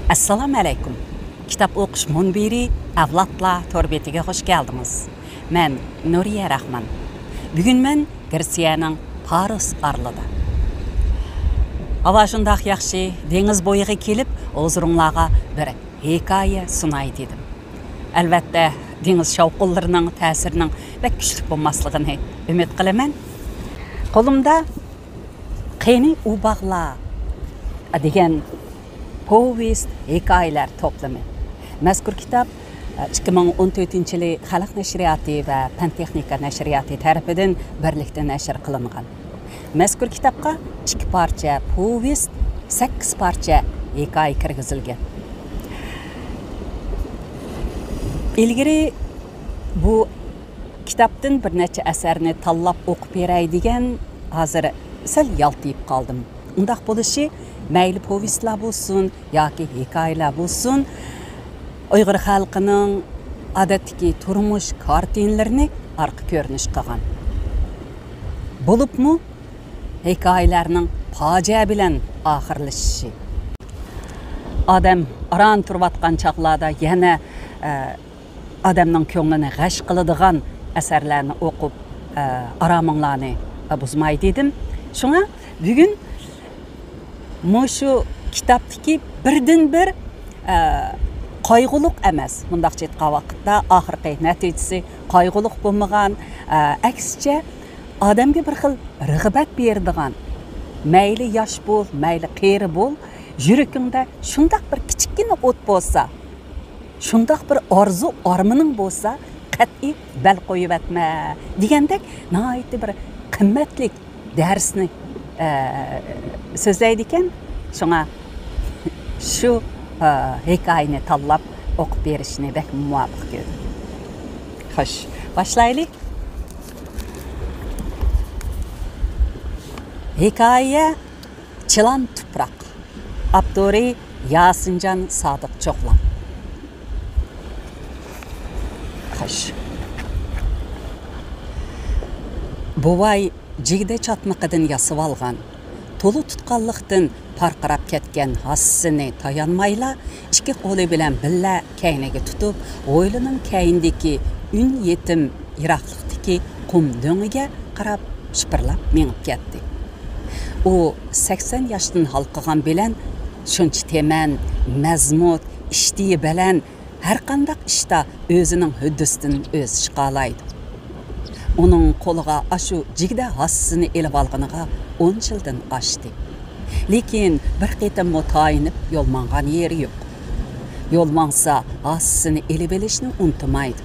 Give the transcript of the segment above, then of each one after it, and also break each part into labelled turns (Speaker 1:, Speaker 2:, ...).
Speaker 1: Assalamu alaykum. Kitap o'qish munbiri Avlodlar torbetiga xush keldiniz. Men Nuriya Rahman. Bugun men Gretsiyaning Paris arlida. Hava shundoq yaxshi, dengiz bo'yiga kelib, o'zingizlarga bir hikoya sunay dedim. Albatta, dengiz shovqinlarining ta'sirining pek kuchli bo'lmasligini umid qilaman. Qo'limda Qeni ubag'lar degan povest hikoyalar to'plami. Mazkur kitob 2014-yili Xalq nashriyati va Pan-texnika nashriyati tarafidan birlikda nashr qilingan. Mazkur kitobga 2 parcha povest, 8 parcha hikoya kirgizilgan. Ilgari bu kitobdan bir necha asarni tanlab o'qib beray degan hozir sal yaltayib qoldim. Undaq bo'lishi mayli povestlar bo'lsin yoki hikoyalar bo'lsin, Uyg'ur xalqining odatdagi turmush kartinalarini arqa ko'rinish qilgan. Bo'libmi hikoyalarning fojia bilan oxirlashishi. Odam aran turayotgan chaqlarda yana odamning ko'nglini g'ash qiladigan asarlarni o'qib araminglarni buzmay dedim. Shunga bugun shu kitobdagi birdan-bir qayg'uluq emas. Bundaqcha aytgan vaqtda oxirgi natijasi qayg'uluq bo'lmagan, aksicha odamga bir xil rag'bat beradigan, mayli yosh bo'l, mayli qeri bo'l, yuragingda shundaq bir kichikgina o't bo'lsa, shundaq bir orzu armaning bo'lsa, qat'iy bal qo'yib atma degandek nihoyatda bir qimmatli darsni so'zlaydi ekan. Shunga shu hikoyani tanlab o'qib berishni bek muvaffaq ko'rdim. Xo'sh, boshlaylik. Hikoya Chilan tuproq. Abduri Yasinjon Sodiq Cho'qlan. Xo'sh. Buvay jigda chatmiqidan yasib olgan, to'li tutqanlikdan parqirab ketgan hassini tayanmayla, ikki qo'li bilan billa kayniga tutib, o'ylining kayindagi un yetim yiroqlikdagi qum do'ngiga qarab shipirlab minib ketdi. U 80 yoshdan halqigan bilan shuncha teman, mazmut, ishtiyi bilan har qanday ishda o'zining huddisidan o'zi chiqalaydi. Onun qo'liga ashu jigda hassini elib olganiga 10 yildan oshdi. Lekin bir qitim mutayinib yo'lmangan yeri yo'q. Yo'lmansa hassini elib olishni unutmaydi.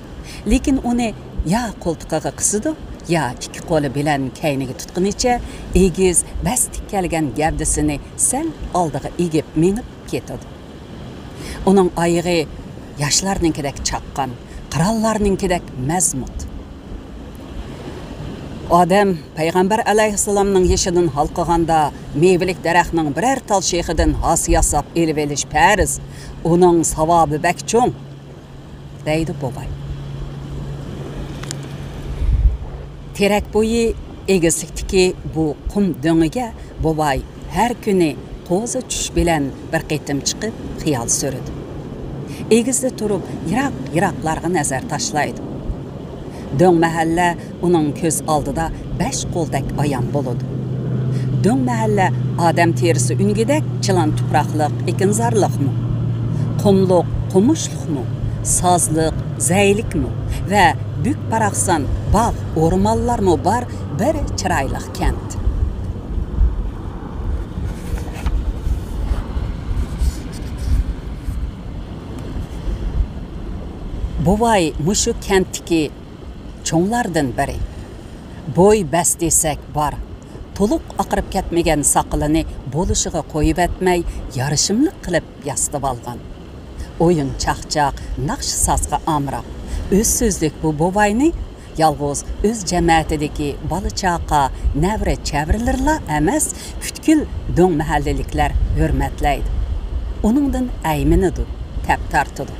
Speaker 1: Lekin uni ya qo'ltiqiga qisidi, ya ikki qo'li bilan kayniga tutqunicha egiz bas tikkalgan gavdasini sal oldiga egib minib ketadi. Uning oyog'i yoshlarninkidek chaqqan, qirollarninkidek mazmut. Odam Payg'ambar alayhissalomning yeshidan halqiganda mevalik daraxtning biror tal shexidan has yasab elib elish farz. Uning savobi bak cho'ng, deydi bobay. Terak bo'yi egizlikdagi bu qum do'ngiga bobay har kuni qo'zi tush bilan bir qitim chiqib xiyol suradi. Egizda turib yiroq-yiroqlarga nazar tashlaydi. Döng mahalla uning ko'z oldida 5 qo'ldak ayon bo'ladi. Döng mahalla odam terisi ungidek chilan tuproqliq, ekinzorliqmi, qumliq, qumushliqmi, sozliq, zaylikmi va buk paraqsan bog' o'rmonlarmi bor bir chiroyli kent. Buvay mushu kentdagi cho'nglardan biri. Bo'y bas desak bor. To'liq oqirib ketmagan soqilini bo'lishiga qo'yib atmay, yarishimli qilib yastib olgan. O'yin chaqchaq, naqsh sazga amroq. O'z so'zlik bu buvayni yalg'iz o'z jamoatidagi bola-chaqa, navra chavrlarlar emas, butkul do'ng mahallaliklar hurmatlaydi. Uningdan ayminidi, tap tortidi.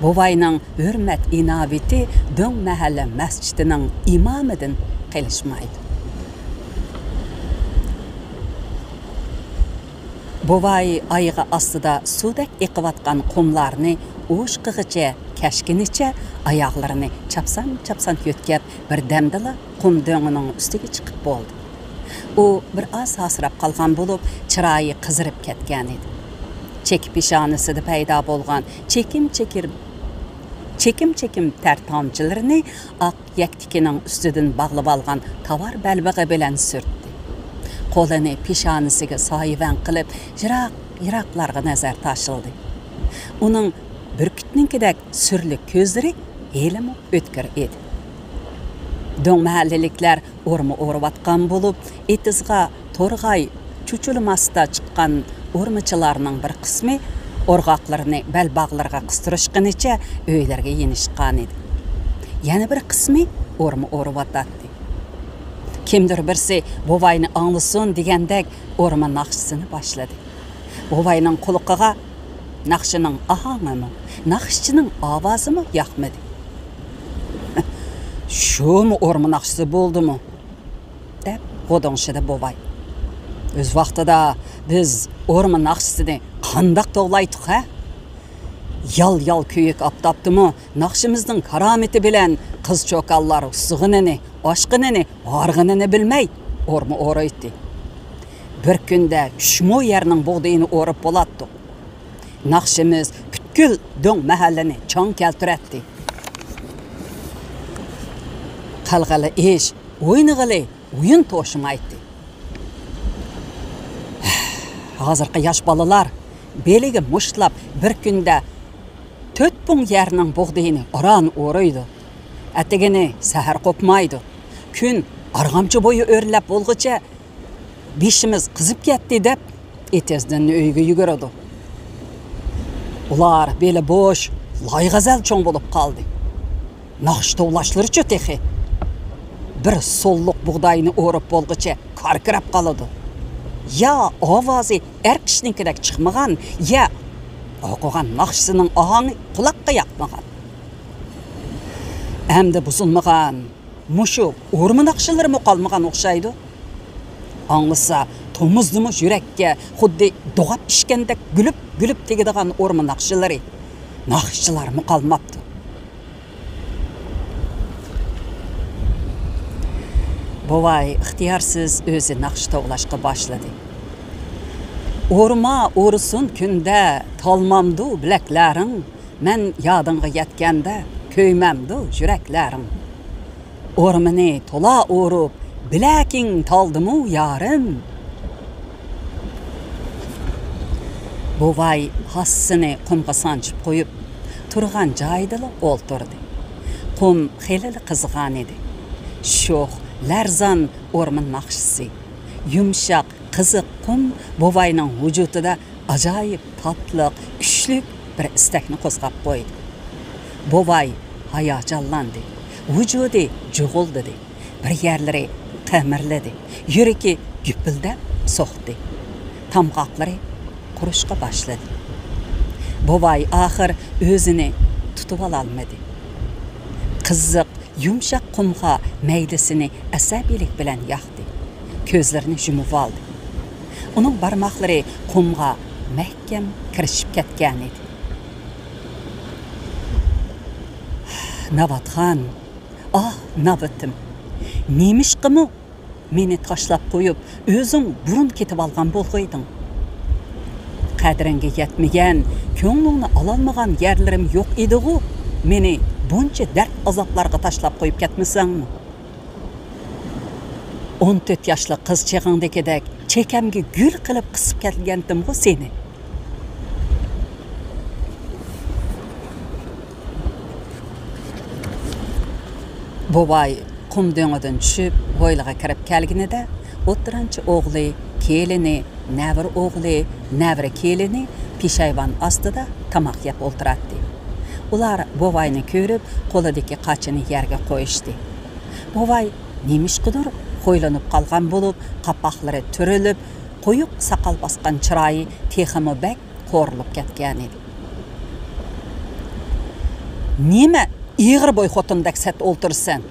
Speaker 1: Buvayning hurmat inovati do'ng mahalla masjidining imomidan qilishmaydi. Bovay ayığı astıda sudek eqivatqan qumlarni uğuşqığıca, kəşkiniçe ayaqlarını çapsan yötkep bir dəmdila qum döngünün üstüge çıqıb boldu. O bir az hasırap qalğan bolup çırayı qızırıp ketken edi. Çekip işanısıda payda bolğan çekim ter tamçılarını aq yektikinin üstüdün bağlıb alğan tavar bəlbəği bilen sürtdü. Qolunu pişanısıga sayıvan qılıp yiraqlarga nazar taşıldı. Onun bürkütninkidek sürlü közleri elimi ötkür edi. Döň mahallelikler ormu oruvatkan bolup, etizga torgay çuçulmasda çıkkan ormıçılarının bir kısmı orgaqlarını belbağlarga qıstırışqınıça öylerge yenişkan edi. Yani bir kısmı ormu oruvatatdı. Kimdir birisi bovayını anlısın degendek orma naqşısını başladı. Bovayının kuluqağa naqşının ahangı mı, naqşçının avazı mı yakmadı. Şu mu orma naqşısı boldu mu? Dep godonşıda bovay. Öz vaqtida biz orma naqşısını qandaq toğlaydık ha? Yal köyük aptaptı mı? Naqşımızın karameti bilen kız çokallar sığınını, aşkınını, argınını bilmey orma oraydı. Bir günde şmo yerinin buğdayını orup bolatdı. Naqşımız kütkül döň mahalleni çaң keltiretdi. Qalgalı iş, oynıgılı, oyun toşumaydı. Hazırkı yaş balalar beligi muşlap bir günde 4.000 yerinin buğdayını oran oraydı. Atigini sahar kopmaydı. Gün argamçı boyu örlep bolğuça bişimiz kızıp ketdi dep etezden öyge yugurdu. Ular beli boş, laygazal çoň bolup kaldı. Naqşta ulaşlırıça texi. Bir solluk buğdayını orup bolğuça karkırap kalıdı. Ya avazı erkişninkidek çıkmagan, ya okugan naqşısının ahangı kulakka yakmagan. Ämdi buzulmagan, muşu orma naqşıları mı kalmagan okşaydı? Anlısa tomuzlumuş yürekke xuddi doğap pişkendek gülüp tegidigan orma naqşıları, naqşçılar mı kalmaptı? Bovay ixtiyarsız özü naqşta ulaşqa başladı. Orma orusun günde talmamdu bileklerin, men yadınğa yetkende köymemdu yüreklerin. Ormini tola orup, bilekin taldımu yarım. Bovay hassını qumga sançıp koyup, turgan jaydıla olturdu. Qum xelili qızıgan edi. Şox, Lärzan orman naqşısı, yumşaq, qızıq qum bovayның vücudida acayip tatlıq, güçlük bir istekni qozgap qoydu. Bovay hayacanlandı, vücudu juğuldı, bir yerleri qemirledi, yüreki güpüldep soqdu, tamqaqları quruşqa başladı. Bovay ahir özünü tutup alalmadı. Qızıq, yumşaq qumğa meydisini əsəbilik bilen yaxdı. Közlerini jumup aldı. Onun barmaqları qumğa məhkəm kirişip ketken idi. Navatxan, ah navatim, nemişqimi meni taşlap qoyup, özün burun ketip algan bolğaydın. Qadringe yetmegen, köңlüňni alalmagan yerlerim yok idi-gu, meni bunca dert azaplarga taşlap koyup ketmeseňmi? 14 yaşlı kız çeğindekidek çekemge gül kılıp kısıp kelgendim bu seni. Bovay qum döňüden düşüp boylaga kirip kelginide oturançı oğlu, kelini, nävir oğlu, nävir kelini pişayvan astyda tamak yap olturatdy. Ular bovayni körüp qo'lidagi qaçını yerge qo'yishdi. Bovay nemişqidir qo'ylanıp qalgan bolup, qapaqlari türülüp, qo'yuq saqal basqan çırayı teximi bek qo'rilib ketgan edi. Nima iğir boy xotindak set oltursan?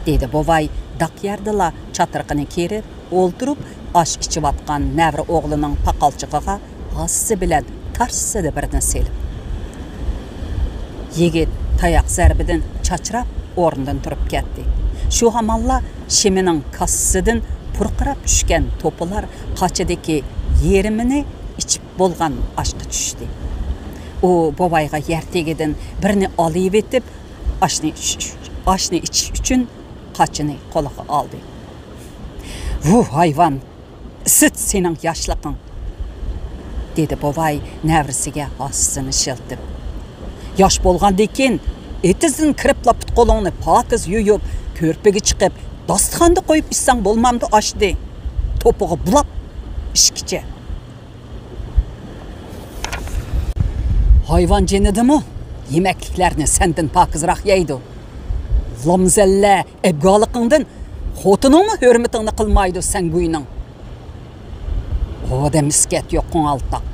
Speaker 1: Dedi bovay daq yerdila çatırqını kerip, o'ltirib ash ichib atgan nävri o'g'lining paqalchig'iga hassi bilan tarsidi birni selib. Yigit tayoq zarbidan chachrab o'rnidan turib ketdi. Shu hamalla shimining kassasidan purqirab tushgan to'pilar qachidagi yerimini ichib bo'lgan ashqa tushdi. U bobayga yertegidan birini olib etib, ashni ichish uchun qachini qo'liga oldi. "Bu hayvon, sit sening yoshliqing", dedi bobay navrisiga hassini shiltib. "Yosh bo'lgandan keyin etizin kirib laput qo'lingni pokiz yuyib, ko'rpaga chiqib, dasturxonda qo'yib issang bo'lmamdi ashdi. To'pig'i bulab ishkicha." "Hayvon jenidimi? Yemekliklarni senden pakizroq yeydi. Lomzalla ebgoliqingdan xotiningmi hurmatingni qilmaydi sen buyning. Oda miskat yo'q qo'ng'altaq."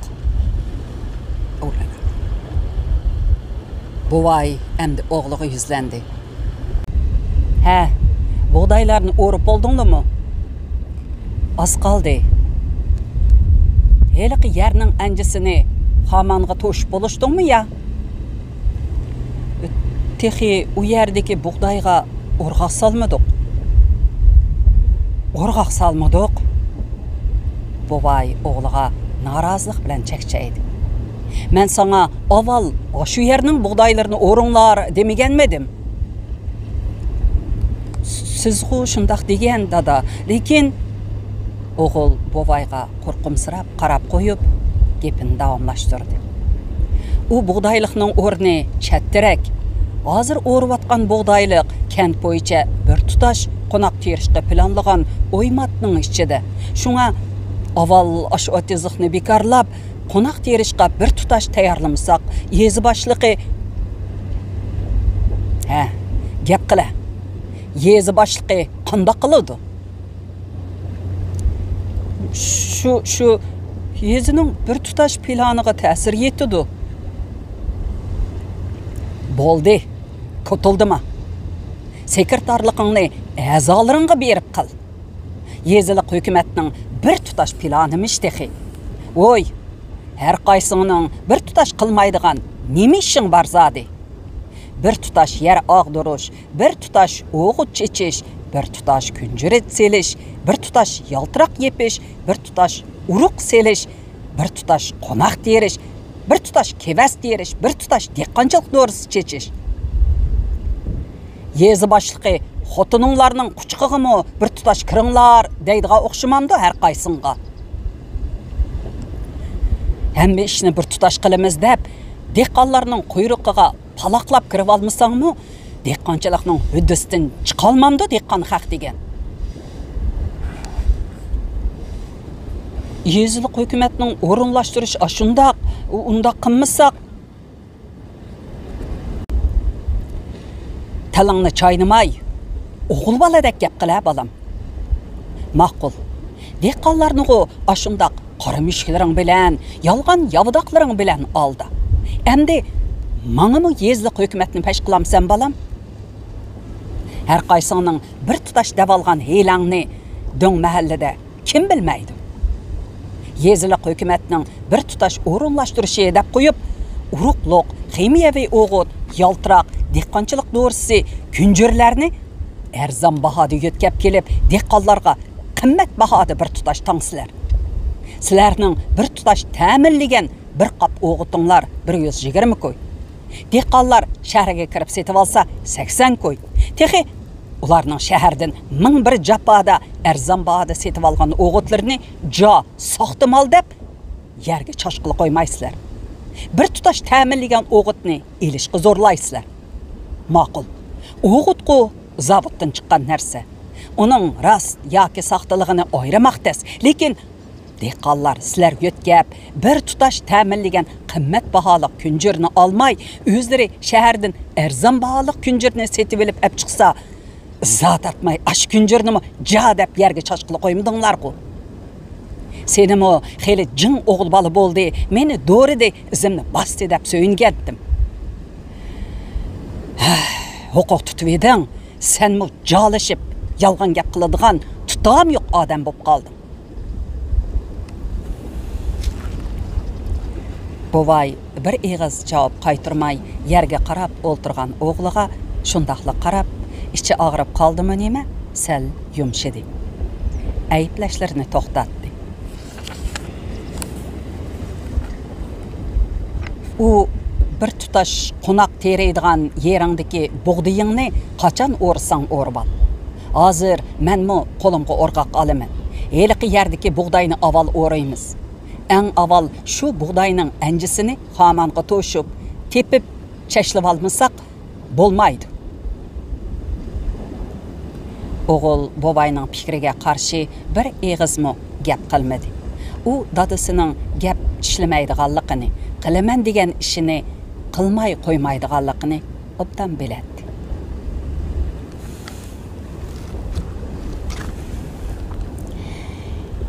Speaker 1: Buvay endi o'g'liga yuzlandi. "Ha, buğdaylarni o'rib oldingmi? Az qoldi. Heliqi yerning anjisini xamanға to'shib bo'lishdingmi ya? Texi u yerdagi buğdayga o'rg'oq solmadik." "O'rg'oq solmadik?" Buvay o'g'liga norozilik bilan chekchaydi. "Men sana avval shu yerning buğdaylarini o'ringlar demaganmidim? Sizgu shundoq degan dada, lekin..." O'g'il buvayga qo'rqimsirab qarab qo'yib, gepini davomlashtirdi. "U buğdayliqning o'rni chattirak. Hozir o'riyotgan buğdayliq kent bo'yicha bir tutash qo'noq terishga planlagan o'ymatning ichida. Shunga avval ash otizliqni bekarlab, qo'noq terishga bir tutash tayyorlamasak, yezi boshliqi..." "Ha, gap qila. Yezi boshliqi qandoq qiladi?" Shu yezining bir tutash planiga ta'sir yetdi. "Bo'ldi, ko'tildimi? Sekretarligingni a'zolaringga berib qil. Yezilik hukumatning bir tutash planimish texi. Voy, har qaysingning bir tutash qilmaydigan nima ishing bor zodi? Bir tutash yer og'dirish, bir tutash o'g'it chechish, bir tutash kunjuret selish, bir tutash yaltiroq yepish, bir tutash uruq selish, bir tutash qo'noq terish, bir tutash kevas terish, bir tutash dehqonchilik dorisi chechish. Yezi boshliqi xotininglarning quchqig'imi bir tutash kiringlar deydiga o'xshamamdi har qaysingga. Hamma ishni bir tutash qilamiz deb dehqonlarning quyruqiga paloqlab kirib olmasangmi, dehqonchilikning huddisidan chiqolmamdi dehqon haq degan. Yezilik hukumatning o'rinlashtirish ashundoq, undoq qilmasak, talangni chaynamay, o'g'il boladek gap qila bolam. Ma'qul. Dehqonlarni ashundoq qora mushkilaring bilan, yolg'on yavudoqlaring bilan oldi. Endi mangami yezilik hukumatni pesh qilamsan bolam? Har qaysingning bir tutash davolgan heylangni do'ng mahallada kim bilmaydi? Yezilik hukumatning bir tutash o'rinlashtirishi deb qo'yib, uruqliq, ximiyaviy o'g'it, yaltiroq, dehqonchilik dorisi, kunjurlarni arzon bahoda yetkab kelib, dehqonlarga qimmat bahoda bir tutash tangsizlar. Sizlarning bir tutash ta'minlagan bir qop o'g'itinglar 120 ko'y. Dehqonlar shaharga kirib setib olsa 80 ko'y. Texi ularning shahardan 1001 japoda arzon bahoda setib olgan o'g'itlarni soxtimal deb yerga choshqilib qo'ymaysizlar. Bir tutash ta'minlagan o'g'itni elishga zo'rlaysizlar. Ma'qul. O'g'itqu zavoddan chiqqan narsa. Uning rost yoki soxtaligini ayiramoq tez, lekin dehqonlar sizlar yo'tkab bir tutash ta'minlagan qimmat baholiq kunjurni olmay, o'zlari shahardan arzon baholiq kunjurni setib olib olib chiqsa, zot atmay ash kunjurnimi deb yerga choshqilib qo'ymidinglar-ku. Senimi xeli jin o'g'il bola bo'ldi, meni do'ridi, izimni bosdi deb so'yingandim. Huquq tutib eding, senmi jolishib, yolg'on gap qiladigan, Atağım yok adam boп kaldım. Bovay bir eğiz cevap qaytırmay yerge qarab olturgan oğluğa şundaqla qarab, içi ağrıp kaldımı neme? Sel yumşedi. Ayıpleşlerini toxtatdı. O bir tutaş qonak tereydigan yerindeki buğdayını qaçan orsan orbal. Hazır menmu kolumga orqaq alımen. Eliki yerdeki buğdayını aval orayımız. En aval şu buğdayının encisini hamanqa toşup, tepip çeşlip almasak bolmaydı. Oğul bobayının fikrige karşı bir eğizmi gep qilmadi. O dadısının gep işlemeydiganligini, qilaman degan işini qilmay qo'ymaydiganligini obdan biladi.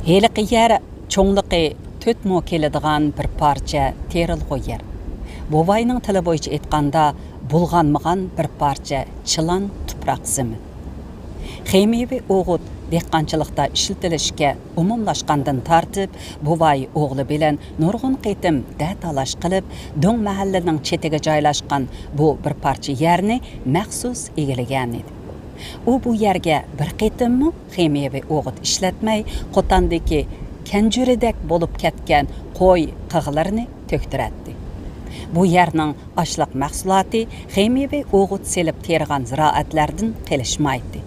Speaker 1: Heliqi yer çoğunluqi 4 mo keladigan bir parça terilg'u yer. Bobayning tili bo'yicha aytganda bulg'anmagan bir parça chilan tuproq zemin. Xemiyevi o'g'it dehqonchilikda ishlatilishga umumlashgandan tartib, buvay o'g'li bilan nurg'un qitim datalash qilib, Do'ng mahallaning chetiga joylashgan bu bir parcha yerni maxsus egilagan edi. U bu yerga bir qitimmi Xemiyevi o'g'it ishlatmay, Qotandagi kanjuridek bo'lib ketgan qo'y qig'larini to'ktiradi. Bu yerning ashliq mahsuloti Xemiyevi o'g'it selib tergan ziroatlardan qilishmaydi.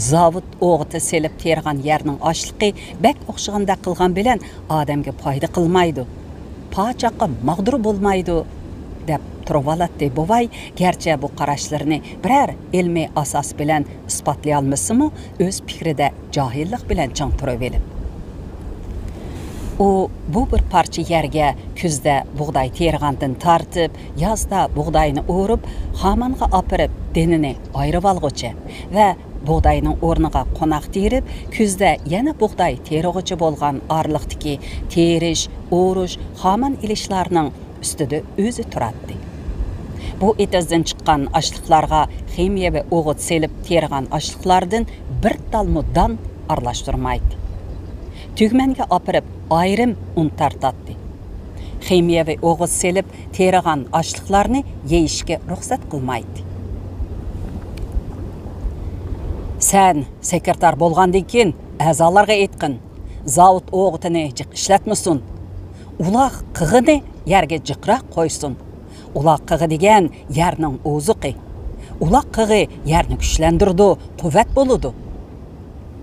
Speaker 1: Zavut o'g'iti selib tergan yerning ashliqi bak o'xshaganda qilgan bilan odamga foyda qilmaydi. Pochaqa mag'dur bo'lmaydi deb turvalatdi buvay, garchi bu qarashlarini biror ilmiy asos bilan isbotlay olmasimi, o'z fikrida johillik bilan chang turaverib. O bu bir parça yerga kuzda buğday tergandan tartib, yozda buğdayni o'rib, xamanға apirib denini ayirib olg'uchi va buğdayning o'rniga qo'noq terib, kuzda yana buğday terg'uchi bo'lgan orliqdagi terish, o'rish, xaman ilishlarning ustida o'zi turadi. Bu etizdan chiqqan ashliqlarga Xemiya va o'g'it selib tergan ashliqlardan bir talmuddan aralashtirmaydi. Tügmenge apırıp ayrım un tartatdı. Xemiya ve o'g'it selib tergan ashliqlarni yeyishga ruxsat qilmaydi. Sen sekretar bo'lgandan keyin a'zolarga aytqin, zavut o'g'itini jiq ishlatmasin. Uloq qig'ini yerga jiqroq qo'ysin. Uloq qig'i degan yerning o'ziqi. Uloq qig'i yerni kuchlantirdi, quvvat bo'ladi.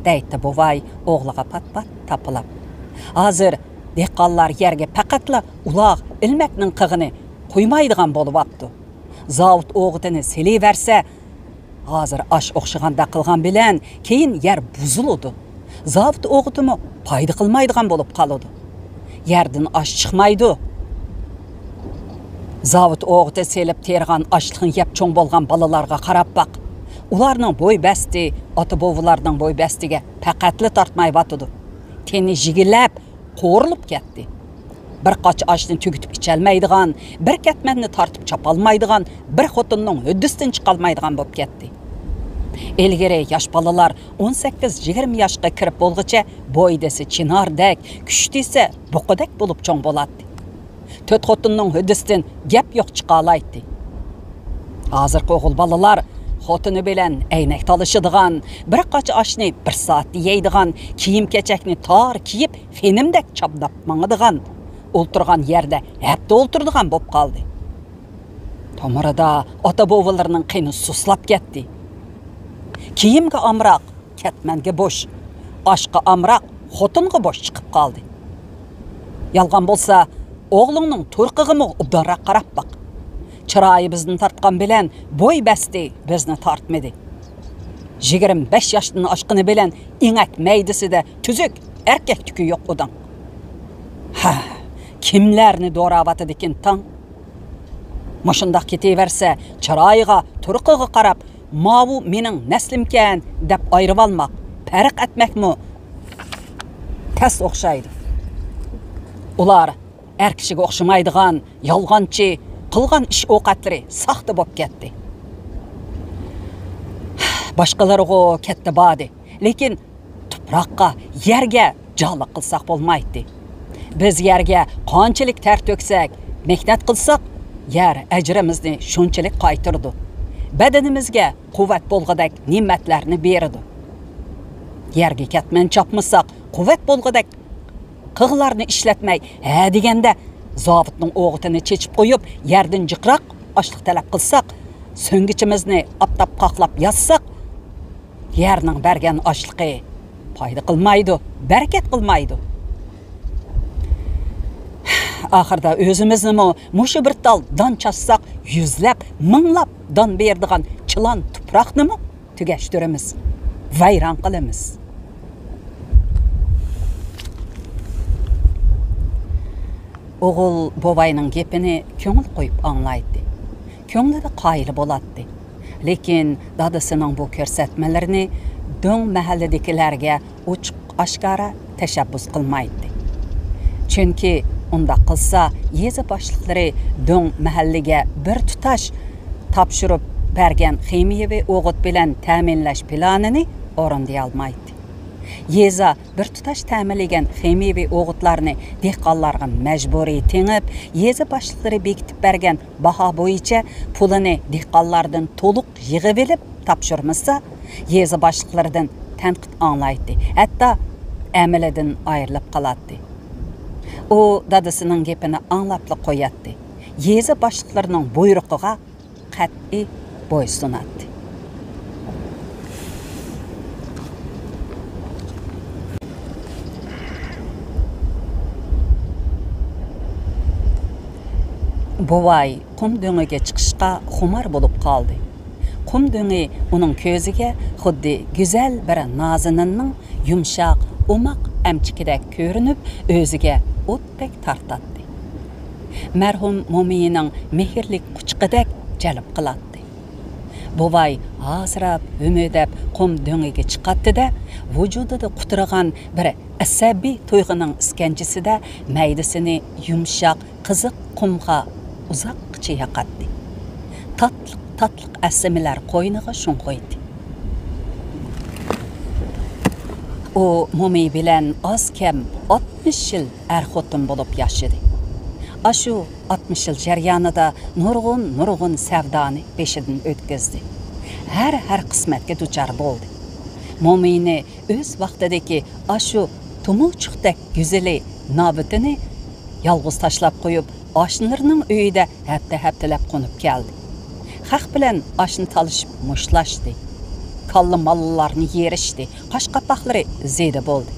Speaker 1: Deydi buvay o'g'liga pat-pat tapılab. Hazır dehqonlar yerga faqatla uloq ilmakning qig'ini qo'ymaydigan bo'lib apti. Zavut o'g'itini seliversa, hazır ash o'xshaganda qilgan bilan keyin yer buziladi. Zavut o'g'itimi foyda qilmaydigan bo'lib qoladi. Yerdan ash chiqmaydi. Zavut o'g'iti selib tergan ashliqni yeb cho'ng bo'lgan balalarga qarab baq. Ularning bo'y basti, ota-bovalarning bo'y bastiga faqatli tortmay batidi. Teni jigilab, qo'rilib ketdi. Bir qoch ashni tugitib ichalmaydigan, bir katmanni tortib chapolmaydigan, bir xotinning huddisidan chiqolmaydigan bo'lib ketdi. Ilgari yosh balalar 18-20 yoshga kirib bo'lguncha bo'ydasi chinordek, kuchdisi buqadak bo'lib cho'ng bo'ladi. To'rt xotinning huddisidan gap yo'q chiqalaydi. Hozirgi o'g'il balalar xotini bilan aynak talışıdığan, bir qaç aşni bir saat yeydigan, kiyim keçekni tar kiyip fenimdek çapdap mağıdığan, olturgan yerde hep de olturduğan bop kaldı. Tomarada ota-bovalarının qiyni suslap ketdi. Kiyimge amraq, ketmenge boş, aşqa amraq, xotinge boş çıkıp kaldı. Yalgan bolsa, oğlunun turqıgımı ubdanraq qarap baq. Çırayı bizni tartqan bilen boy basti bizni tartmadı. 25 yaşının aşkını bilen inek meydisi de tüzük erkek tükü yok odan. Ha, kimlerini doğravatı dikin tan? Maşındaq ketiverse çırayıga turqığı qarap, mavu mening neslimken dep ayrıp almaq, pərq etmek mi? Ters oxşaydı. Ular er kişiga oxşamaydigan, yalğançı, qilgan ish o'qatlari saxta bo'lib ketdi. Boshqalariga katta badi, lekin tuproqqa, yerga joliq qilsak bo'lmaydi. Biz yerga qanchalik ter to'ksak, mehnat qilsak, yer ajrimizni shunchalik qaytirdi. Badanimizga quvvat bo'lg'adak ne'matlarni beradi. Yerga ketman chopmasak, quvvat bo'lg'adak qig'larni ishlatmay, deganda zobitning o'g'itini chechib qo'yib, yerdan jiqroq oshliq talab qilsak, so'ngichimizni aptab qoqlab yozsak, yerning bergan oshliqi foyda qilmaydi, barakat qilmaydi. Oxirda o'zimizni mushu bir tal don chassak, yuzlab, minglab don berdigan chilon tuproqni tugashtiramiz, vayron qilamiz. O'g'il bovayning gapini ko'ngil qo'yib anglaydi. Ko'nglida qoyil bo'ladi. Lekin dadasining bu ko'rsatmalarini do'ng mahalladagilarga ochiq oshkora tashabbus qilmaydi. Chunki unda qilsa, yezi boshliqlari do'ng mahallaga bir tutash topshirib bergan ximiyaviy o'g'it bilan ta'minlash planini o'rinlay olmaydi. Yeza bir tutash ta'minlagan ximiyaviy o'g'itlarni dehqonlarga majburiy tengib, yeza boshliqlari bekitib bergan baho bo'yicha pulini dehqonlardan to'liq yig'ib olib topshirmasa, yeza boshliqlaridan tanqid anglaydi, hatto amalidan ayrilib qoladi. U dadasining gapini anglab qo'yadi. Yeza boshliqlarining buyrug'iga qat'iy bo'ysunadi. Buvay qum döngüge chiqishga xumar bo'lib qoldi. Qum döngü uning ko'ziga xuddi go'zal bir nozininning yumshoq, umoq amchikidek ko'rinib, o'ziga o'tdek tartatdi. Marhum mo'mining mehrlik quchqidek jalb qiladi. Buvay asrab, umidab qum döngüge chiqatdi-da, vujudida qutirgan bir asabiy to'yg'ining iskanjisida maydasini yumshoq, qiziq qumga uzoqcha yaqatdi. Tatliq asimilar qo'yniga sho'ng'oydi. U mo'mi bilan oz kam 60 yil xotin bo'lib yashadi. Ashu 60 yil jarayonida nurg'un savdoni peshidan o'tkazdi. Har qismatga duchor bo'ldi. Mo'mini o'z vaqtidagi ashu tumuchuqdek go'zali nobitini yolg'iz tashlab qo'yib, oshnalarning uyida haftalab qo'nib keldi. Xalq bilan oshni talishib mushlashdi. Kallı mallarni yerishdi. Qoshqapoqlari zeda bo'ldi.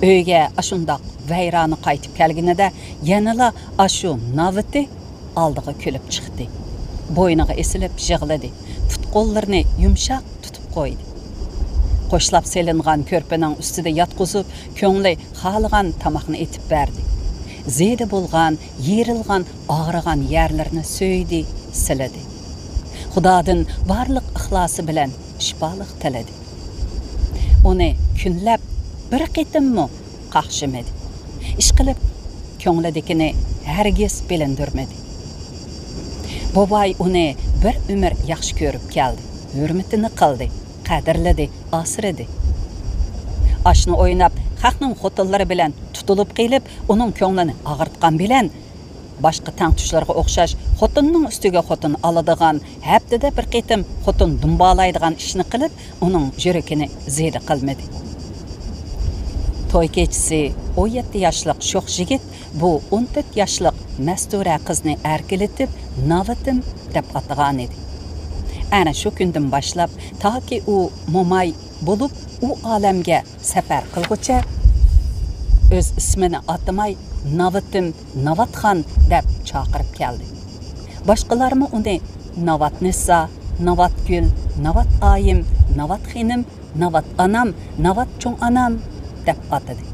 Speaker 1: Uyga ashundoq vayroni qaytib kelganida yanala ashu naviti oldiga kulib chiqdi. Bo'yniga esilib yig'ladi. Put-qo'llarini yumshoq tutib qo'ydi. Qo'shlab selingan ko'rpaning ustida yotqizib, ko'ngli xohlagan tomoqni etib berdi. Zeda bo'lgan, yerilgan, og'rigan yerlarni so'ydi, siladi. Xudodan barliq ixlosi bilan shifolik tiladi. Uni kunlab bir qitimmi qaqshimadi. Ish qilib ko'nglidagini hargiz bilindirmadi. Bobay uni bir umr yaxshi ko'rib keldi. Hurmatini qildi, qadrladi, asradi. Ashni o'ynab, xalqning xotinlari bilan tutulib qilib, uning ko'nglini og'irtgan bilan boshqa tangtushlarga o'xshash xotinning ustiga xotin oladigan, haftada bir qitim xotin dumbalaydigan ishni qilib, uning yuragini zeda qilmadi. To'y kechisi 17 yoshlik sho'x yigit bu 14 yoshlik Mastura qizni erkiletib, Navatim deb atagan edi. Ana shu kundan boshlab toki u mo'may bo'lib, u olamga safar qilguncha o'z ismini atamay Navatim, Navatxon deb chaqirib keldi. Boshqalarmi uni Navatnisa, Navatgul, Navat oyim, Navatxinim, Navat anam, Navat cho'ng anam deb atadi.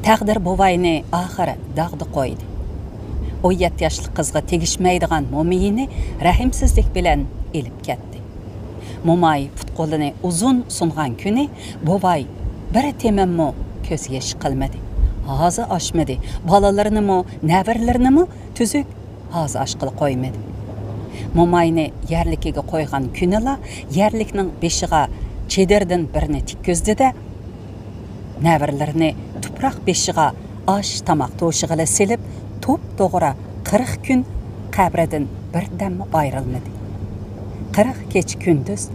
Speaker 1: Taqdir buvayni oxiri dag'di qo'ydi. 17 yoshli qizga tegishmaydigan mo'miyini rahimsizlik bilan elib ketdi. Mo'may put-qo'lini uzun sungan kuni buvay bir temammo ko'z yesh qilmadi. Og'zi ochmadi. Bolalarini navarlarini tuzuk og'zi ochqil qo'ymadi. Momayni yerlikiga qo'ygan kunila yerlikning beshiga chederdan birini tikkizdi-da, nəvirlərini tuproq beshiga aş tamaq to'shig'ila silib, to'p-to'g'ri 40 kun qabridan birdan ayrilmadi. 40 kech kunduz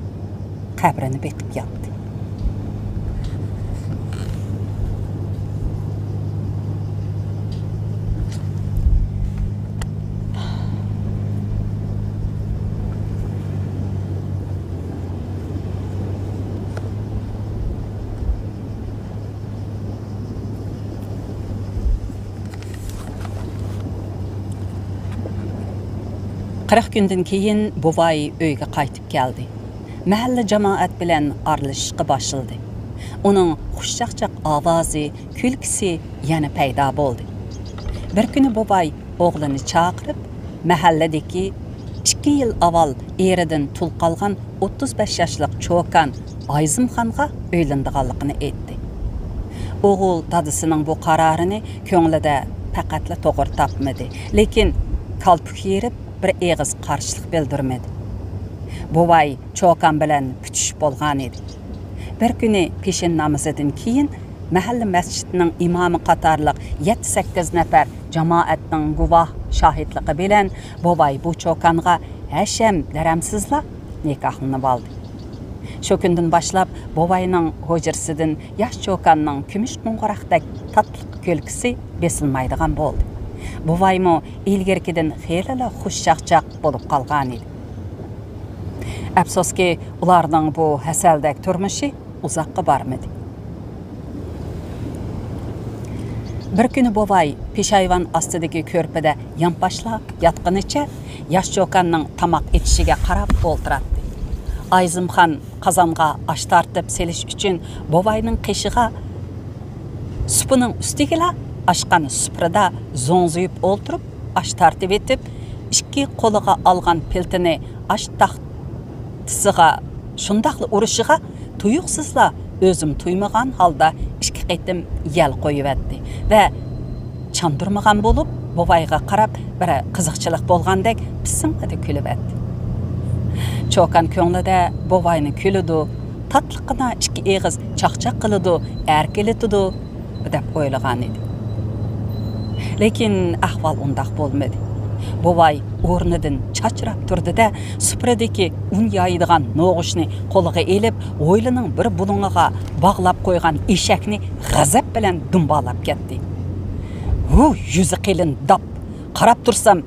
Speaker 1: qabrini beqib yotdi. Qırıq gündən keyin buvay öyge qaytıb geldi. Mahalle cemaat bilen aralashishga başladı. Onun xushchaqchaq ovozi, kulkisi yana paydo bo'ldi. Bir kuni buvay o'g'lini chaqirib, mahalladagi 2 yil avval eridan tul qolgan 35 yoshlik Cho'kan Ayzimxonga uylandiganligini aytdi. O'g'il dadisining bu qarorini ko'nglida faqatla to'g'ri topmadi, lekin kalpuk yerib bir eğiz qarşılıq bildirmedi. Buvay Cho'kan bilan pütüşüp bolgan edi. Bir kuni peshin namozidan keyin mahalle masjidining imomi qatorliq 7-8 nafar jamoatning guvoh shohidligi bilan buvay bu Cho'kanga hasham daramsizla nikohlanib oldi. Shu kundan boshlab buvayning hujrasidan yosh Cho'kanning kumush qo'ng'iroqdek tatliq kulkisi besilmaydigan bo'ldi. Buvaymo ilgirkidan xeyli xushchaqchaq bo'lib qolgan edi. Afsoski, ularning bu hasaldek turmushi uzoqqa bormadi. Bir kuni buvay peshayvon ostidagi ko'rpada yonboshlab yotganicha yosh Cho'kanning tamoq etishiga qarab o'ltiradi. Ayzimxon qozonga osh tortib selish uchun buvayning qishig'a supining ustiga aşqan suprada zo'ngzuyib o'ltirib, ash tartib etib, 2 qo'liga olgan piltini ash taxtisiga shundaqli urishiga tuyuqsizla o'zim tuymagan holda 2 qitim yal qo'yibdi va chandurmagan bo'lib, buvayga qarab bir qiziqchilik bo'lgandek pisimda kulibdi. Cho'kan ko'nglida buvayni kulidi, tatliqina 2 eg'iz chaqchaq qilidi, erkelitidi deb o'ylagan edi. Lekin ahvol undaq bo'lmadi. Buvay o'rnidan chachrab turdi-da, supradagi un yaydigan no'g'ishni qo'liga elib, o'ylining bir bulungiga bog'lab qo'ygan eshakni g'azab bilan dumbalab ketdi. "Hu, yuzi qilin dab, qarab tursam,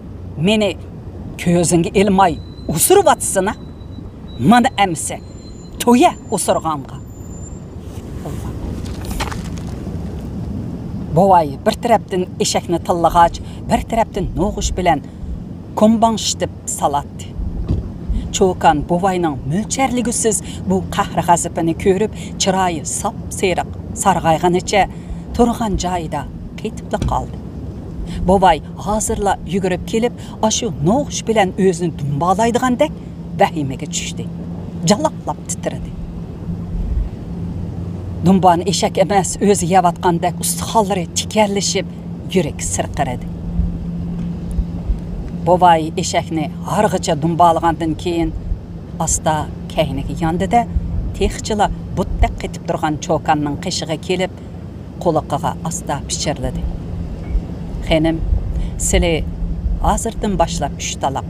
Speaker 1: meni ko'zingga ilmay usurvatsina. Mana amsa, to'ya usurg'anqa." Buvay bir tarafdan eshakni tillag'ach, bir tarafdan no'g'ish bilan kombangshitib salatdi. Cho'kan buvayning mo'lcharligisiz bu qahri g'azabini ko'rib, chiroyi sap-seriq sarg'ayganicha turgan joyida qetib qoldi. Buvay hozirla yugurib kelib, ashu no'g'ish bilan o'zini dumbalaydigandek vahimaga tushdi. Jalaqlab titradi. Dumban eshak emas, o'zi yavatgandek ustixonlari tikarlashib, yurak sirqiradi. Buvay eshakni harg'icha dumbalgandan keyin asta kayniga yondida, texchila butda qetib turgan Cho'kanning qishig'iga kelib, quloqiga asta pichirladi. "Xanim, sizlar hozirdan boshlab 3 taloq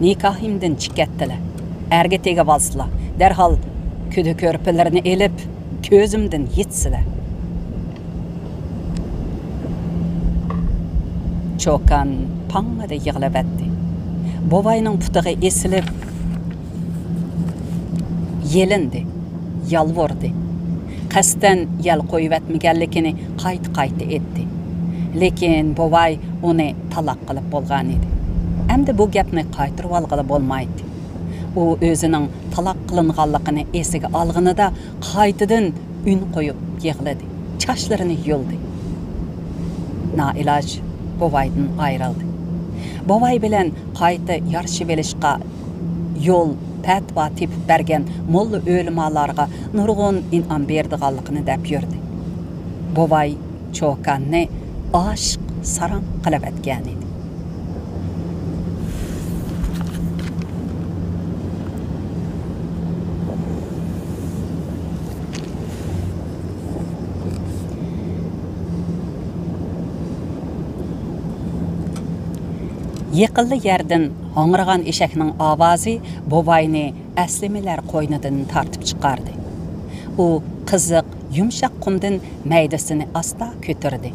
Speaker 1: nikohimdan chiqatdilar. Erga tegib olsizlar. Darhol kuda ko'rpalarni elib ko'zimdan yetsilar." Cho'kan pangada yig'lab etdi. Buvayning putiga esilib yelindi, yalvordi. Qasdan yal qo'yib-etmaganligini qayta etdi. Lekin buvay uni taloq qilib bo'lgan edi. Endi bu gapni qaytarib olg'ili bo'lmaydi. U o'zining taloq qilinganligini esiga olganida qaytadan un qo'yib yig'ladi. Chashlarini yuldi. Nailoj buvaydan ayrildi. Buvay bilan qayta yarışib elishga yo'l fatva tepib bergan molla o'limalarga nurg'un in'om berdiganligini deb yurdi. Buvay Cho'kanni oshiq sarang qilib etgan edi. Yıqıllı yerden hangırgan eşekning ovozi bobayni əslimiler qoynidan tartib chiqardi. U qiziq, yumshoq qumdan maydasini asta ko'tardi.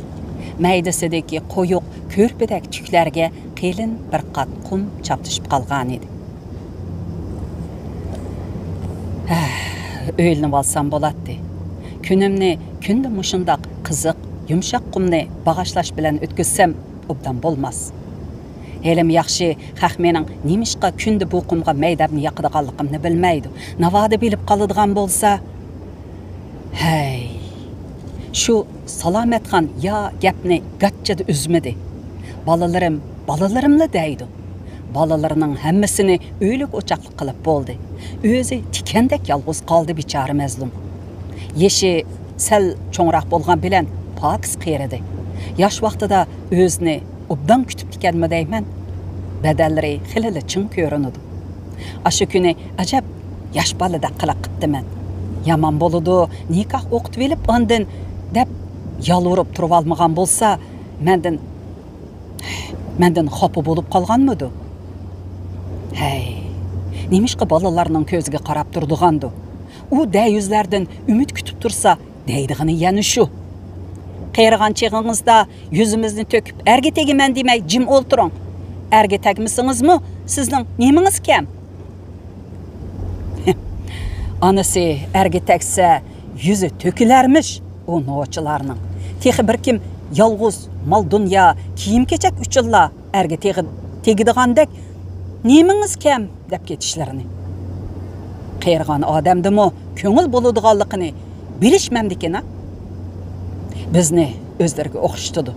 Speaker 1: Maydasidagi qo'yuq ko'rpadak tuklarga qelin bir qat qum chaptishib qolgan edi. O'ylanib olsam bo'ladi. Kunimni kunda mushundaq qiziq, yumshoq qumni bag'ashlash bilan o'tkazsam obdan bo'lmas. Elim yaxshi, haq mening nimishqa kunda bu qumga maydabni yoqadiganligimni bilmaydi. Navoda bilib qoladigan bo'lsa, hey, shu Salomatxon ya gapni gachchada uzmidi. Balalarimla deydi. Balalarının hammasini o'ylik o'chaqlik qilib bo'ldi. O'zi tikandek yolg'iz qoldi bichora mazlum. Yeshi sal cho'ngroq bo'lgan bilan pokiz qeridi. Yosh vaqtida o'zini obdan kutib tikanmi deyman. Badallari xilili chin ko'rinadi. Ashu kuni ajab yosh balada qilaq qitdiman. Yomon bo'ladi, nikoh o'qitib olib ondan deb yalvorib turib olmagan bo'lsa, mendan xafa bo'lib qolganmidi? Hey, nimishqa balalarning ko'ziga qarab turdigandu. U deyizlardan umid kutib tursa, deydigani yana shu. Qeyrigan chig'ingizda yuzimizni to'kib, erga tegiman demay jim o'ltiring. Erga tegmisingizmi? Sizning nemingiz kam? Anasi erga tegsa, yüzü tökülermiş o noçularının. Texi bir kim yalğuz mal dünya kiyim keçek 3 yılla erge tegidigandek neminiz kem dep ketişlerini. Qeyrgan adamdı mı köngül boludiganligini bilishmamdikina. Bizni özlerge o'qishtidu.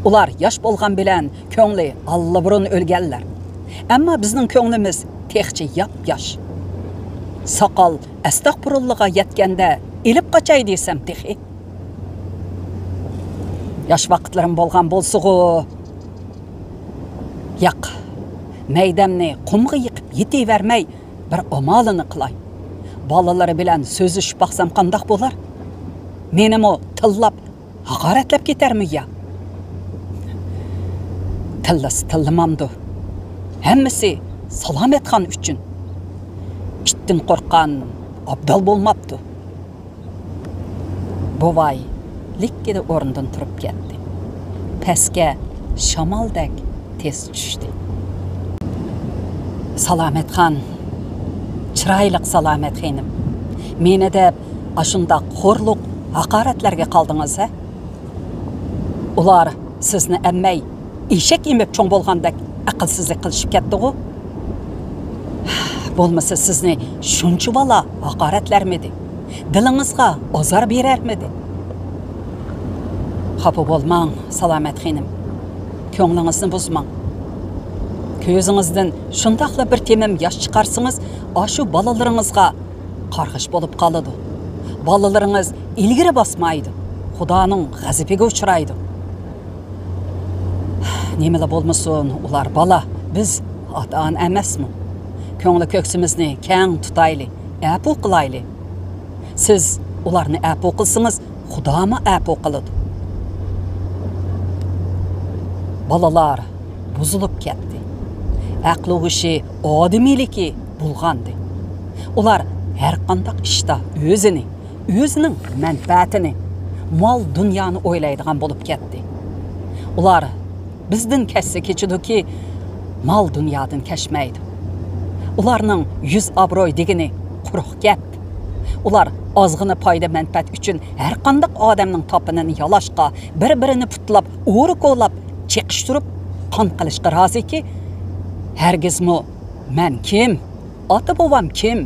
Speaker 1: Ular yosh bo'lgan bilan ko'ngli allaburun o'lganlar. Ammo bizning ko'nglimiz texchi yap-yosh. Saqal astag'firullohga yetganda ilib qochay desam texi. Yosh vaqtlarim bo'lgan bo'lsa-ku. Yo'q. Maydamni qumga yiqib yetavermay bir amalini qilay. Bolalari bilan so'zishib baqsam qandoq bo'lar? Menimi tillab haqoratlab ketarmi ya? Tillamamdi. Hammasi Salomatxon uchun. Ittin qo'rqqan abdal bo'lmabdi. Bovay likkida o'rnidan turib ketdi. Pastga shamoldek tez tushdi. Salomatxon, chiroyli Salomatxonim. Meni deb ashundaq xo'rliq haqoratlarga qoldingiz, ha? Ular sizni ammay eshak emib cho'ng bo'lgandek aqlsizlik qilishib ketdi-ku. Bo'lmasa sizni shuncha bola haqoratlarmidi? Dilingizga ozor berarmidi? Xafa bo'lmang, Salomatxonim. Ko'nglingizni buzmang. Ko'zingizdan shundaqla bir temim yosh chiqarsangiz, ashu bolalaringizga qarg'ish bo'lib qoladi. Bolalaringiz ilgari bosmaydi. Xudoning g'azabiga uchraydi. Nemala bo'lmasin, ular bola, biz ota-ona emasmi? Ko'ngli ko'ksimizni keng tutayli, apu qilayli. Siz ularni apu qilsangiz, Xudomi apu qiladi. Balalar buzilib ketdi. Aqli o'shi odamiligi bulg'andi. Ular har qanday ishda o'zining manfaatini, mol dunyoni o'ylaydigan bo'lib ketdi. Ular bizdan kessa kechidiki, mol dunyodan kashmaydi. Ularning yüz obro'y degini quruq gap. Ular ozg'ina foyda manfaat uchun har qanday odamning topinini yalashqa, bir-birini putlab, o'ri-qo'lab, cheqishtirib, qon qilishga roziki, hargizmi men kim? Ota-bovam kim?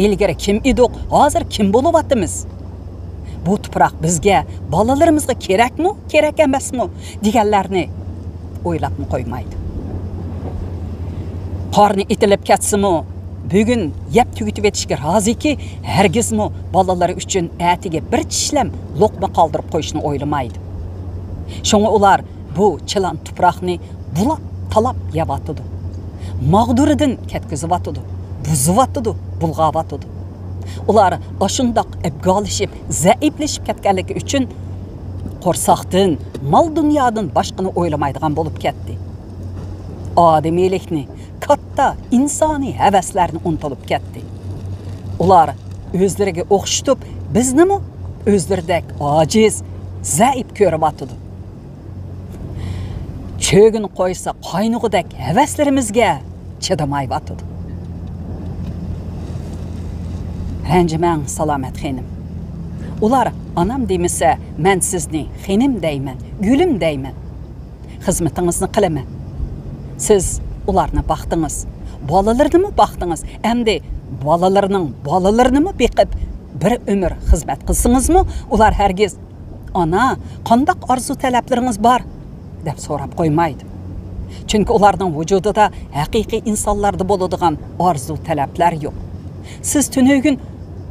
Speaker 1: Ilgari kim edik? Hozir kim bo'lyapmiz? Bu tuproq bizga, bolalarimizga kerakmi, kerak emasmi deganlarni o'ylabmi qo'ymaydi. Qorni itilib ketsimi, bugun yeb tugitib etishga roziki, hargizmi bolalari uchun atiga bir tishlam loqma qoldirib qo'yishni o'ylamaydi. Shunga ular bu chilan tuproqni bulab talab yavatidi. Mag'duridan ketkizivatidi, buzivatidi, bulg'avatidi. Ular ashundoq ibgolishib, zaiflashib ketganligi uchun qo'rsoqdan, mol dunyodan boshqani o'ylamaydigan bo'lib ketdi. ademiylikni, katta insani həvəslərini unutulub ketdi. Ular özlərinə oxşutub bizni mi özlərdək aciz, zəif görüb atıdı. Çögün qoysa qaynığıdək həvəslərimizə çıdamayıb atıdı. Rəncimən salamet xenim. Ular anam demişsə, mən sizni xenim dəymən, gülüm dəymən. Xizmetinizni qilaman. Siz ularına baxdınız, balalarını mı baxdınız, əmdi balalarını mı beqib bir ömür xizmet qılsınız mı? Ular hergiz, ana, qandaq arzu tələbləriniz var, deb sorab qoymaydı. Çünki ularning vücudida haqiqiy insonlarda bo'ladigan arzu tələblər yox. Siz tünögün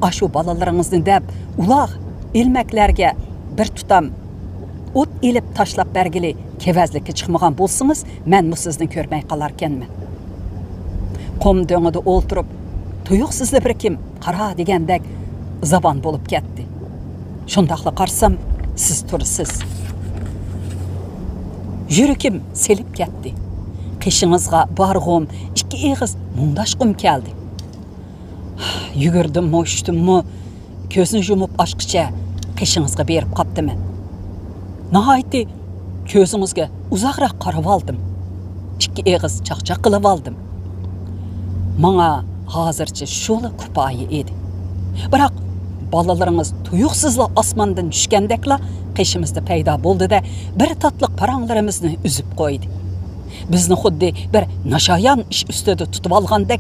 Speaker 1: aşu balalarınızı deb ulaq ilməklərə bir tutam ot elib taşlap bərgili kevezlikə çıxmağan bolsunuz, mən bu sizni görməy qalarkənmən. Qom döngüdə olturub, tuyuqsizli bir kim qara degəndək zaban bolup ketdi. Şundaqla qarsam, siz tursiz. Yürükim selip ketdi. Qişinizga barğım, iki eğiz mundaşqım keldi. Yügürdüm mü, uçtum mu, gözünü yumup aşqıça qişinizga berip qapdı mən. Nəhayətdə gözünüzə uzaqraq qarab aldım. İki eğiz çaqçaq qılıb aldım. Mana hazırca şola kupayı edi. Biroq balalarınız tuyuqsizla asmandan düşkəndəklə qişimizdə payda boldu da bir tatlıq paranlarımızı üzüb qoydu. Bizni xuddi bir naşayan iş üstüdə tutub alğandək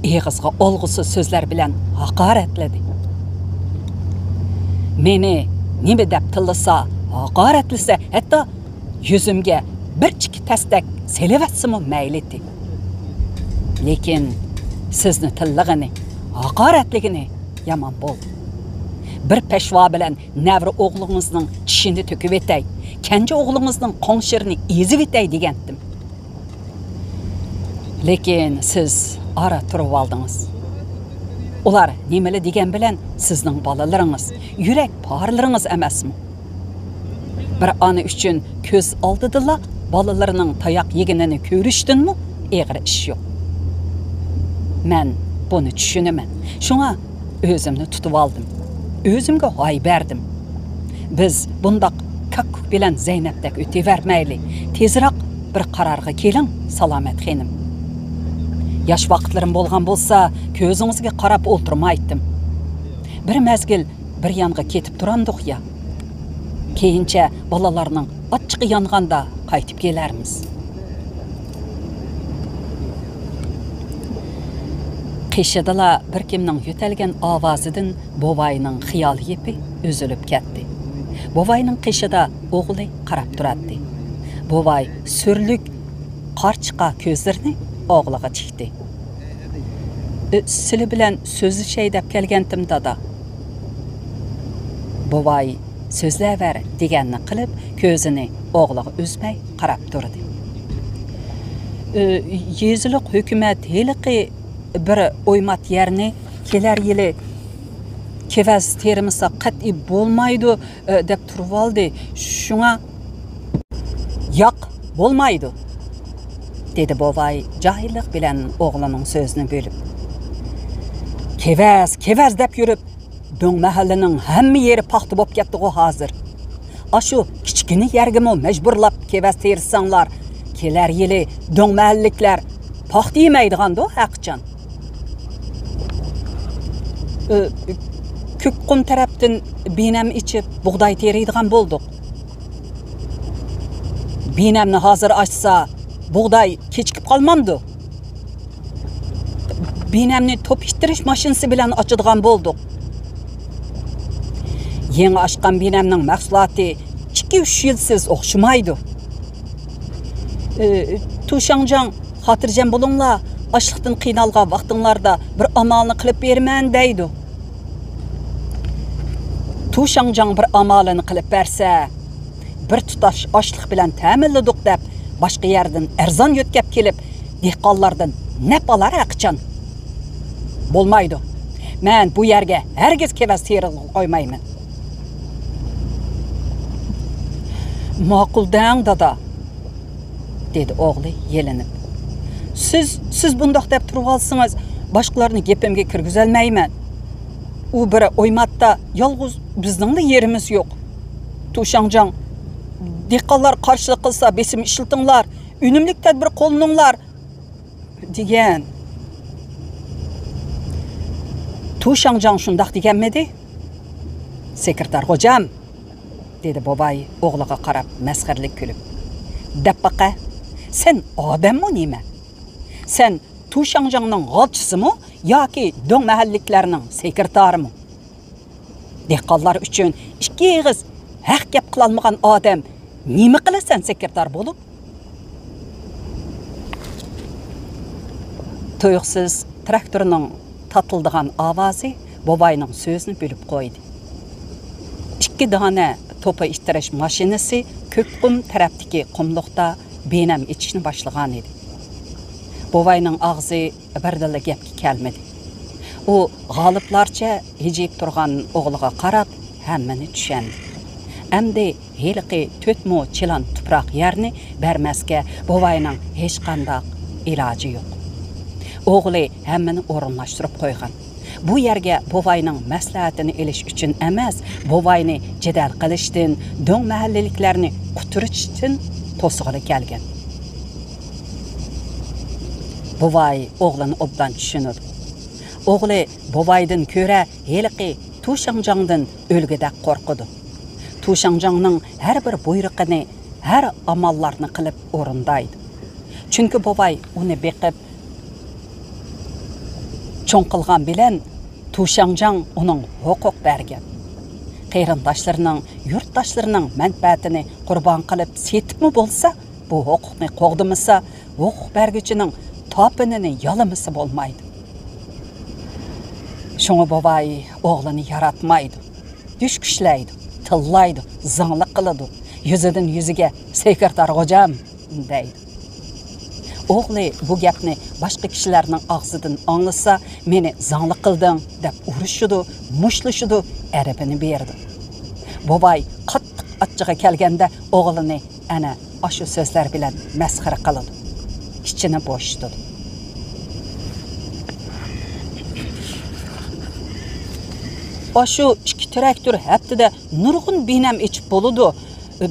Speaker 1: eğizga olğusu sözlər bilən haqaretledi. Meni nime deb tillasa, haqaretlise, hatta yüzümge bir çiki təstek selevatsımı məyleti. Lekin sizni tillığını, haqaretligini yaman boldu. Bir peşva bilen nevri oğlunuzun çişini töküp etey, kendi oğlunuzun konşerini ezip etey degendim. Lekin siz ara turup aldınız. Ular nemeli degen bilen sizning balalarınız, yürek parlarınız emasmı? Bir anı üçün köz aldıdıla balalarının tayak yeginini körüştün mü? Eğri iş yok. Mən bunu düşünemen. Şuna özümni tutup aldım. Özümge hay berdim. Biz bundaq kakkuk bilen Zeynep'dek öte vermeyli. Teziraq bir qararga kelin, salamet xenim. Yaş vaqtlarım bolgan bolsa, közünüzge qarap olturmaydım. Bir mezgil bir yanğa ketip durandık ya. Keyinçe balalarının açıqı yanganda qaytip gelerimiz. Qişidala bir kimning yütelgen avazıdın bovayının xiyal yepi üzülüp ketdi. Bovayının qişida oğlu qarap turaddi. Bovay sürlük qarçıqa közlerini oğluğa tikdi. Sili bilen sözü şey dep kelgendim dada. Bovay sözləver deganini qilib, közünü oğluğa üzmey qarap turdi. Yezilik hükümet heliqi bir oymat yerini keler yili kevaz terimisa qat'i bolmaydı deb turib aldı. Şuna yoq bolmaydı dedi Bovay cahillik bilen oğlanın sözünü bölüp. Kevaz deb yürüp döng mahallenin hamma yeri paxta bop ketdi o hazır. Aşu kichkini yergimi mecburlap kevaz terisanglar, keler yili döng mahalliklar paxta yemaydiganda haqcan. Kökqum tarafdan binam içip buğday teriydigan bolduq. Binamni hazır açsa buğday kechikib qolmamdı. Binamni topiştirish mashinasi bilan ochadigan bolduq. Yeni açqan binamning mahsuloti 2-3 yilsiz o'xshamaydi. Tuşangjan xotirjam bo'linglar, açlıqdan qiynalgan vaqtinglarda bir amalni qilib berman deydi. Tuşangjan bir amalini qilib bersa, bir tutaş açlıq bilan ta'minladik deb boshqa yerdan arzon yo'tkab kelib, dehqonlardan nap olar aqchan. Bo'lmaydi. Men bu yerga hergiz kevaz terib qo'ymayman. Ma'qul dang dada, dedi oğlu yelinib. siz bundaq deb turib alsınız, başqalarını gepimge kirgizolmayman. U biri oymatda yolg'iz bizning de yerimiz yo'q. Tuşanjan, dehqonlar qarshilik qilsa besim ishiltinglar, unumli tadbir qo'llaninglar degan. Tuşanjan shundaq deganmidi? Sekretar hocam, dedi bobay o'g'liga qarab masxarlik kulib. Deb baqa, sen odammi nima? Sen Tuşanjanning g'olchisimi yoki do'ng mahalliklarning sekretarimi? Dehqonlar uchun ikki eg'iz haq gap qila olmagan odam nima qilasan sekretar bo'lib? Tuyuqsiz traktorning tatıldıgan ovozi bobayning so'zini bo'lib qo'ydi. İkki dona to'pa ittirish mashinasi ko'kqum tarafdagi qumliqda benam etishni boshlagan edi. Bobayning og'zi birdala gapga kelmadi. U g'oliblarcha hijib turgan o'g'liga qarab hammani tushundi. Endi heliqi to'tmo chilan tuproq yerni bermasga bobayning hech qanday iloji yo'q. O'g'li hammani o'rinlashtirib qo'ygan. Bu yerga bobayning maslahatini elish uchun emas, bobayni jadal qilishdan, do'ng mahallaliklarni quturishdan to'sig'ili kelgan. Bobay o'g'lini obdan tushunadi. O'g'li bobaydan ko'ra heliqi Tuşanjandan o'lgidek qo'rqidi. Tuşanjanning har bir buyruqini, har amallarni qilib o'rindaydi. Chunki bobay uni beqib cho'ng qilgan bilan Tuşanjan uning huquq bergan. Qarindoshlarning, yurtdoshlarining manfaatini qurbon qilib setibmi bo'lsa, bu huquqni qo'g'dimisa, huquq berguchining topinini yalamasa bo'lmaydi. Şoňa bobay o'g'lini yaratmaydi, düşküşlaydi, tillaydi, zаңлык qiladi. Yüzidan yüziga sekretar hocam deydi. O'g'li bu gapni boshqa kishilarning og'zidan anglasa, meni zаңлык qilding deb urishidi, mushlashidi, arabini berdi. Bobay qattiq achchig'i kelganda o'g'lini ana shu so'zlar bilan masxara qiladi. İçini bo'shtadi. Şu ikki traktor haftada nurg'un binam ichib bo'ladi.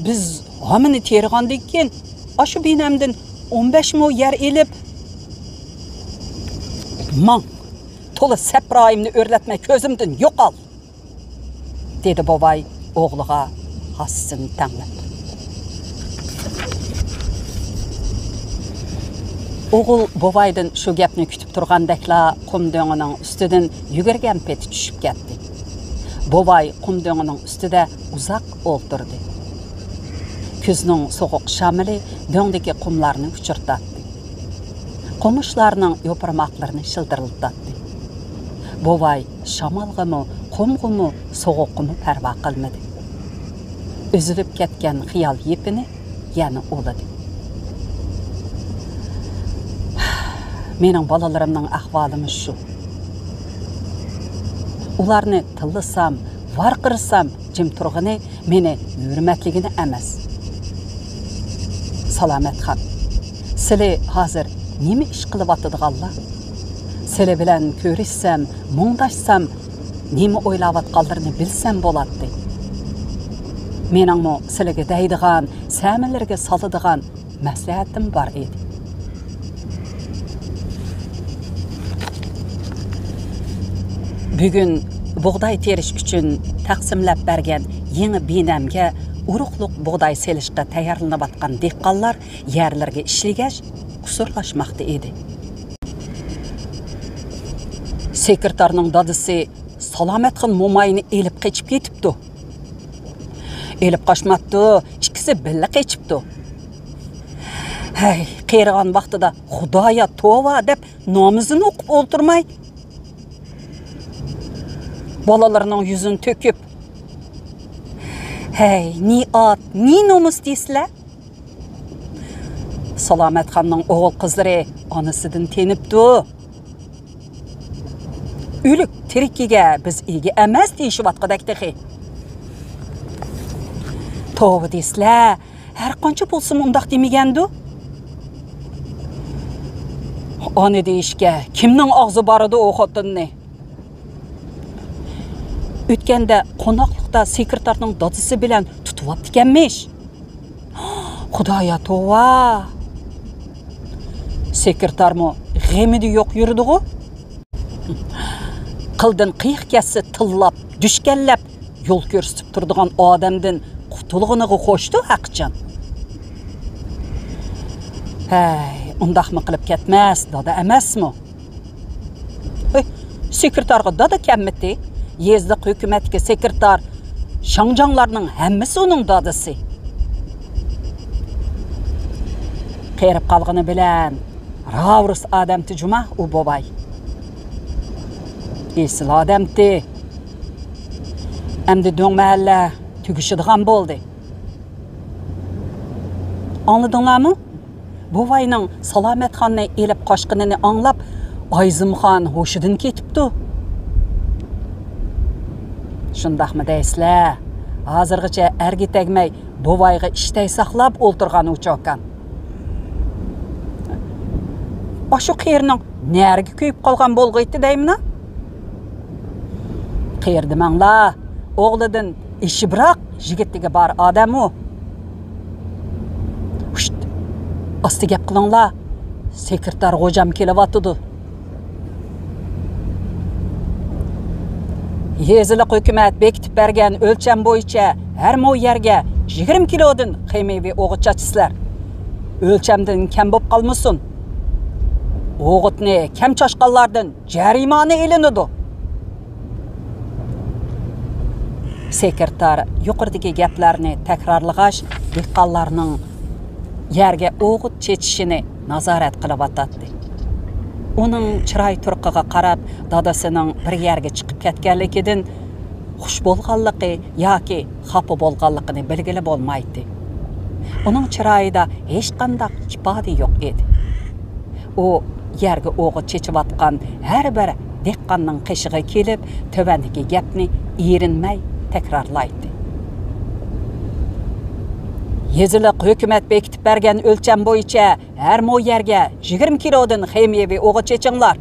Speaker 1: Biz hamini tergandan keyin shu binamdan 15 mo yer elib man to'la saproyimni o'rlatmay ko'zimdan yo'qol, dedi bobay o'g'liga hassini tanglab. O'g'il bobaydan shu gapni kutib turgandakla qum do'ngining ustidan yugurgan peti tushib ketdi. Bobay qum do'ngining ustida uzoq o'ltirdi. Kuzning so'g'uq shamili do'ngdagi qumlarni uchirtatdi. Qo'mishlarning yo'pirmoqlarini shildiriltatdi. Bobay shamolg'imi, qumg'imi, so'g'uqmi parvo qilmadi. Üzülib ketgan xiyol yepini yana o'ladi. Mening bolalarimning ahvolimiz shu. Ularni tillasam, varqirsam, jim turg'ini meni hurmatligini emas. Salomat xon, sizlar hozir nima ish qilib atadiganlar? Sizlar bilan ko'rishsam, mungdashsam, nima o'ylayotganlarini bilsam bo'ladi. Meningmi sizlarga deydigan, samilarga soladigan maslahatim bor edi. Bugun buğday terish uchun taqsimlab bergan yangi binamga uruqliq buğday selishga tayyorlanayotgan dehqonlar yerlarga ishlagach qusurlashmoqda edi. Sekretarning dadisi Salomatxon mo'mayni elib qochib ketibdi. Elib qochmabdi, ikkisi birga qochibdi. Hey, qiyirgan vaqtida Xudoya tova deb nomizini o'qib o'ltirmay bolalarının yüzünü töküp, hey, ni at, ni nomus deysizlar? Salomatxonning o'g'il qizlari onasidan tenibdi. O'lik tirikiga biz ega emas deyishibotqadak texi. Tova deysizlar, har qancha bo'lsa undaq demagandu. Onu deyishga kimning og'zi bor edi o xotinni? O'tganda qo'noqlikda sekretarning dadisi bilan tutib olibdikanmish. Xudoya tova. Sekretarmi g'amidi yo'q yurdi-ku. Qildin qiyiq kassi tillab, dushkanlab yo'l ko'rsatib turadigan odamdan qutulg'ini qo'shdi haqchan. Hey, undaqmi qilib ketmas, dada emasmi? Sekretarga dada kelmidi. Yezdiq hukumatga sekretar Şangjanlarning hammasi uning dadasi. Qerib qolgani bilan Ravrus odamti juma u bobay. Esil odamti. Endi do'ng mahalla tugishadigan bo'ldi. Anladinglarmi? Bovayning Salomatxonni elib qochqinini anglab, Ayzimxon hoshidan ketibdi. Shundaqmi deysizlar? Hozirgacha erga tegmay bovayga ishtay saqlab o'ltirgan uchokan. Ashu qiyirning nariga kuyib qolgan bo'lg'aydi deymina? Qiyir demanglar, o'g'lidan ishi biroq yigitliga bor odam u. Asti gap qilinglar. Sekretar xo'jam kelyapti. Yezilik hukumat bekitib bergan o'lcham bo'yicha har mo yerga 20 kilodan qiymaviy o'g'it chachisizlar. O'lchamdan kam bo'lib qolmasin. O'g'itni kam chashqanlardan jarimani elinadi. Sekretar yuqoridagi gaplarni takrorlag'ach, dehqonlarning yerga o'g'it chechishini nazorat qilib o'tadi. Uning chiroy turqiga qarab, dadasining bir yerga chiqib ketganligidan xush bo'lganligi yoki xafa bo'lganligini belgilab bo'lmaydi. Uning chiroyida hech qanday ifoda yo'q edi. U yerga o'g'it chechib-atgan har bir dehqonning qishig'i kelib, tövandagi gapni erinmay takrorlaydi. Yezilik hukumat bekitib bergan o'lcham bo'yicha har mo yerga 20 kilodan qiymaviy o'g'it chechinglar.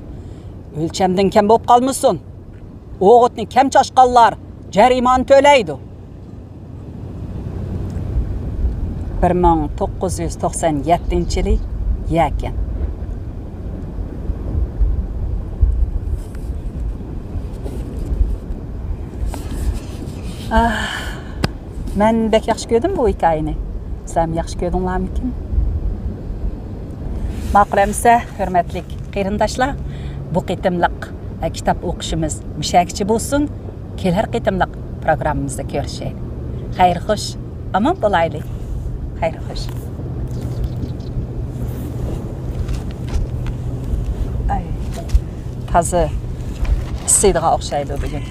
Speaker 1: O'lchamdan kam bo'lib qolmasin. O'g'itni kam chashqanlar jarimani to'laydi. 1997-yil yakan. Men bek yaxshi ko'rdim bu hikoyani. Sizlar yaxshi ko'rdinglarmikin? Ma'qul emsa, hurmatli qarindoshlar, bu qitimliq kitob o'qishimiz mushagicha bo'lsin. Kelar qitimliq programmamizda ko'rishaylik. Xayr xo'sh, omon bo'laylik. Xayr xo'sh. Ay. Toza isiydiga o'xshaydi bugun.